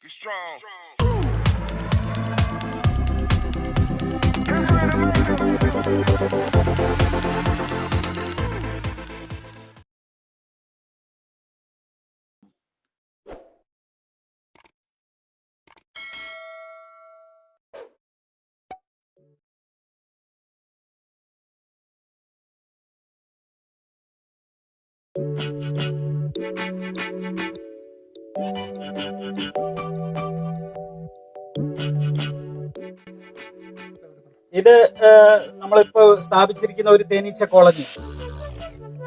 Be strong. ഇത് നമ്മളിപ്പോൾ സ്ഥാപിച്ചിരിക്കുന്ന ഒരു തേനീച്ച കോളനി.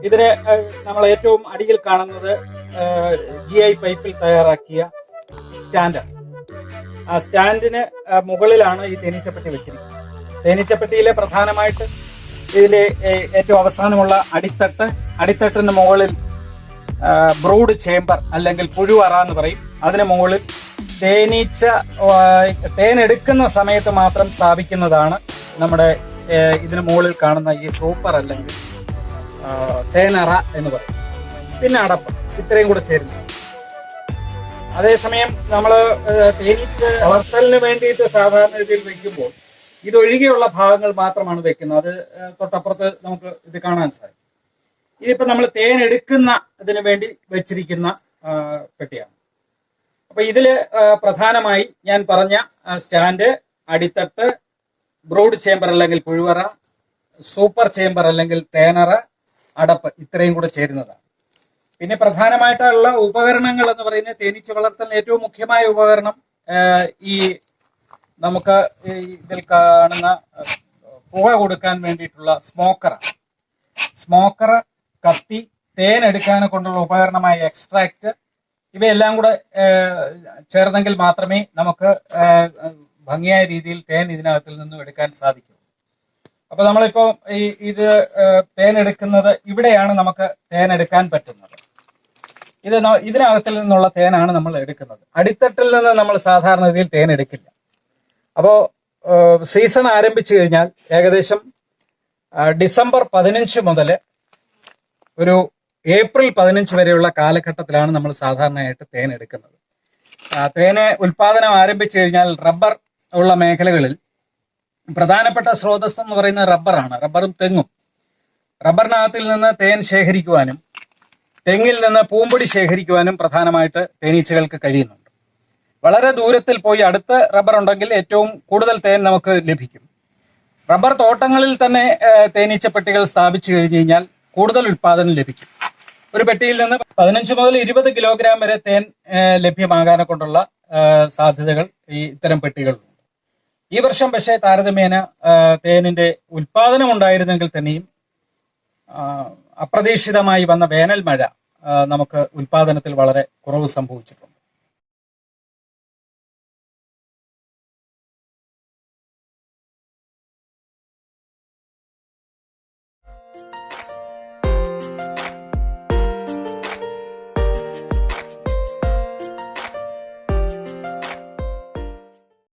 ഇതിന് നമ്മൾ ഏറ്റവും അടിയിൽ കാണുന്നത് GI പൈപ്പിൽ തയ്യാറാക്കിയ സ്റ്റാൻഡാണ്. ആ സ്റ്റാൻഡിന് മുകളിലാണ് ഈ തേനീച്ചപ്പെട്ടി വെച്ചിരിക്കുന്നത്. തേനീച്ചപ്പെട്ടിയിലെ പ്രധാനമായിട്ട് ഇതിന്റെ ഏറ്റവും അവസാനമുള്ള അടിത്തട്ടിന് മുകളിൽ ബ്രൂഡ് ചേംബർ അല്ലെങ്കിൽ പുഴുവറ എന്ന് പറയും. അതിന് മുകളിൽ തേനെടുക്കുന്ന സമയത്ത് മാത്രം സ്ഥാപിക്കുന്നതാണ് നമ്മുടെ ഇതിന് മുകളിൽ കാണുന്ന ഈ സൂപ്പർ അല്ലെങ്കിൽ തേനറ എന്ന് പറയും. പിന്നെ അടപ്പ്, ഇത്രയും കൂടെ ചേരുന്നു. അതേസമയം നമ്മൾ തേനീച്ച വളർത്തലിന് വേണ്ടിയിട്ട് സാധാരണ രീതിയിൽ വെക്കുമ്പോൾ ഇതൊഴികെയുള്ള ഭാഗങ്ങൾ മാത്രമാണ് വെക്കുന്നത്. അത് തൊട്ടപ്പുറത്ത് നമുക്ക് ഇത് കാണാൻ സാധിക്കും. ഇതിപ്പോ നമ്മൾ തേൻ എടുക്കുന്ന ഇതിനു വേണ്ടി വെച്ചിരിക്കുന്ന പെട്ടിയാണ്. അപ്പൊ ഇതില് പ്രധാനമായി ഞാൻ പറഞ്ഞ സ്റ്റാൻഡ്, അടിത്തട്ട്, ബ്രൂഡ് ചേംബർ അല്ലെങ്കിൽ പുഴുവറ, സൂപ്പർ ചേംബർ അല്ലെങ്കിൽ തേനറ, അടപ്പ്, ഇത്രയും കൂടെ ചേരുന്നതാണ്. പിന്നെ പ്രധാനമായിട്ടുള്ള ഉപകരണങ്ങൾ എന്ന് പറയുന്നത് തേനീച്ച വളർത്തലിന് ഏറ്റവും മുഖ്യമായ ഉപകരണം ഈ നമുക്ക് ഇതിൽ കാണുന്ന പുക കൊടുക്കാൻ വേണ്ടിയിട്ടുള്ള സ്മോക്കർ, കത്തി, തേൻ എടുക്കാനെ കൊണ്ടുള്ള ഉപകരണമായ എക്സ്ട്രാക്ട്, ഇവയെല്ലാം കൂടെ ചേർന്നെങ്കിൽ മാത്രമേ നമുക്ക് ഭംഗിയായ രീതിയിൽ തേൻ ഇതിനകത്തിൽ നിന്നും എടുക്കാൻ സാധിക്കൂ. അപ്പൊ നമ്മളിപ്പോ ഇത് തേൻ എടുക്കുന്നത് ഇവിടെയാണ് നമുക്ക് തേൻ എടുക്കാൻ പറ്റുന്നത്. ഇതിനകത്തിൽ നിന്നുള്ള തേനാണ് നമ്മൾ എടുക്കുന്നത്. അടിത്തട്ടിൽ നിന്ന് നമ്മൾ സാധാരണ രീതിയിൽ തേൻ എടുക്കില്ല. അപ്പോ സീസൺ ആരംഭിച്ചു കഴിഞ്ഞാൽ ഏകദേശം ഡിസംബർ 15 മുതൽ ഒരു ഏപ്രിൽ 15 വരെയുള്ള കാലഘട്ടത്തിലാണ് നമ്മൾ സാധാരണയായിട്ട് തേൻ എടുക്കുന്നത്. തേന് ഉൽപാദനം ആരംഭിച്ചു കഴിഞ്ഞാൽ റബ്ബർ ഉള്ള മേഖലകളിൽ പ്രധാനപ്പെട്ട സ്രോതസ് എന്ന് പറയുന്നത് റബ്ബറാണ്. റബ്ബറും തെങ്ങും. റബ്ബറിനകത്തിൽ നിന്ന് തേൻ ശേഖരിക്കുവാനും തെങ്ങിൽ നിന്ന് പൂമ്പൊടി ശേഖരിക്കുവാനും പ്രധാനമായിട്ട് തേനീച്ചകൾക്ക് കഴിയുന്നുണ്ട്. വളരെ ദൂരത്തിൽ പോയി അടുത്ത് റബ്ബർ ഉണ്ടെങ്കിൽ ഏറ്റവും കൂടുതൽ തേൻ നമുക്ക് ലഭിക്കും. റബ്ബർ തോട്ടങ്ങളിൽ തന്നെ തേനീച്ചപ്പെട്ടികൾ സ്ഥാപിച്ചു കഴിഞ്ഞു കഴിഞ്ഞാൽ കൂടുതൽ ഉൽപാദനം ലഭിക്കും. ഒരു പെട്ടിയിൽ നിന്ന് 15 മുതൽ 20 കിലോഗ്രാം വരെ തേൻ ലഭ്യമാകാനെ കൊണ്ടുള്ള സാധ്യതകൾ ഇത്തരം പെട്ടികളിലുണ്ട്. ഈ വർഷം പക്ഷേ താരതമ്യേന തേനിന്റെ ഉൽപാദനം ഉണ്ടായിരുന്നെങ്കിൽ തന്നെയും അപ്രതീക്ഷിതമായി വന്ന വേനൽ മഴ നമുക്ക് ഉൽപാദനത്തിൽ വളരെ കുറവ് സംഭവിച്ചിട്ടുണ്ട്.